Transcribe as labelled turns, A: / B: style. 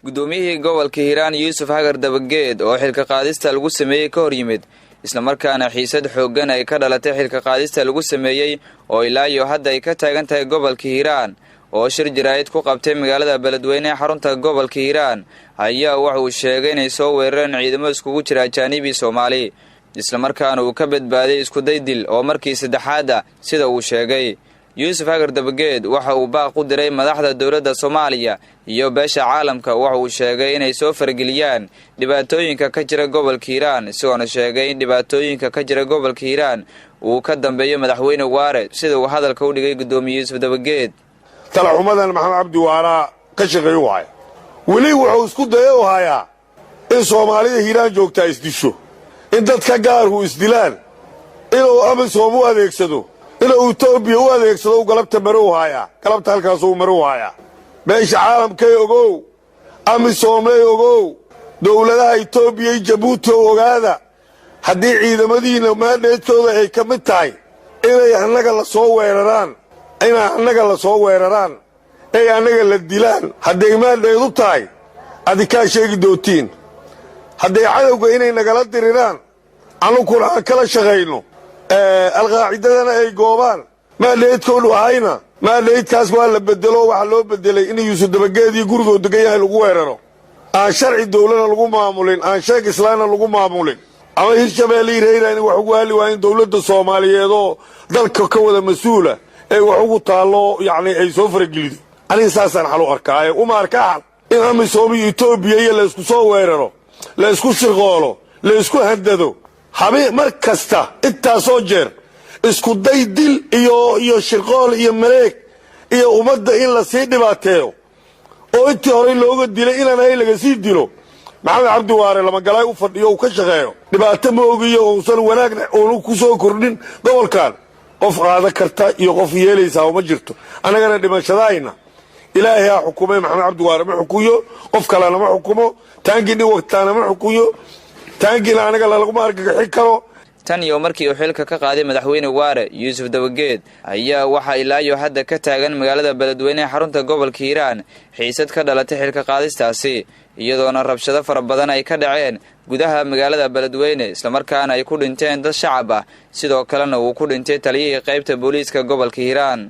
A: gudoomiyihii gobolka Hiiraan Yuusuf Hagar Dabageed oo xilka qaadista lagu sameeyay ka hor yimid isla markaana xiisad xooggan ay ka dhalatay xilka qaadista lagu sameeyay oo ilaa iyo hadda ay ka taagan tahay gobolka Hiiraan oo shir jiraayid ku qabtay magaalada Beledweyne ee xarunta gobolka Hiiraan ayaa waxa uu sheegay inay soo weerareen ciidamo iskugu jira Ajaanibi Soomaali isla markaana uu ka badbaaday isku daydil oo markii saddexaad ah sida uu sheegay Yuusuf Hagar Dabageed waxa uu baaq u diray madaxda dawladda Soomaaliya iyo beesha caalamka waxa uu sheegay inay soo fargeliyaan dhibaatooyinka ka jira gobolka Hiiraan isagoo sheegay in dhibaatooyinka ka jira gobolka Hiiraan uu ka dambeeyo madaxweyne Waare sida uu hadalka u dhigay gudoomiye Yuusuf Dabageed
B: talaxumadan Maxamed Cabdi Waara ka shaqeeyo waay wali wuxuu isku dayo haya in Soomaalida Hiiraan joogta isdisho in dadka gaar uu isdilaan inuu Amisom u adeegsado inuu Itoobiya u adeegsado galabta marow haya galabta halkaas uu marow haya beesha caalamka ogow Amisom ogow dawladaha Itoobiya iyo Djibouti ogaada haddii ciidamadiina maadheedkooda ay ka mid tahay inay annaga la soo weeraraan ay annaga la dilaan hadday maadheedu tahay adika sheegi dootiin hadday cadawga inay nagala diriraan anukuna aan kala shaqeyno alqaacidadana ay goobaan maadheedkoodu ahayna maadheedkaas waa la bedelo waxa loo bedelay in Yuusuf Dabageed iyo gurigooda degan yahay lagu weeraro aan sharci dawladda lagu maamulin aan sheeg islaamna lagu maamulin ama Hirshabeelle Hiiraan wax ugu hali waa in dawladda Soomaaliyeed oo dalka ka wada mas'uula ay wax ugu taalo ay soo faragelido ani saasan xal u arkay uma arkaa in Amisom iyo Itoobiya iyo la isku soo weeraro la isku shirqoolo la isku handado habeen markasta inta soo jeer isku day dil iyo shirqool iyo mareeg iyo umada in la sii dhibaateeyo oo intii hore looga dilay inaan ay laga sii dilo Maxamed Cabdi Waare lama galay u fadhiyo oo ka shaqeeyo dhibaato ma ogiyo oo san wanaagna oo ku soo kordhin gobolkan qof qaada karta iyo qof yeelaysa ma jirto anagana dhimashadayna ilaahay ha xukumay Maxamed Cabdi Waare ma xukuyo qof kale lama xukumo taangini waqtaana ma xukuyo taangina anaga lagu argagaxi karo
A: tan iyo markii uu xilka ka qaaday madaxweyne Waare Yuusuf Dabageed ayaa waxa ilaa iyo hadda ka taagan magaalada Beledweyne ee xarunta gobolka Hiiraan xiisad ka dhalatay xilka qaadistaasi iyadoona rabshado fara badan ay ka dhaceen gudaha magaalada Beledweyne isla markaana ay ku dhinteen dad shacab ah sidoo kalena uu ku dhintay taliyihii qaybta booliiska gobolka Hiiraan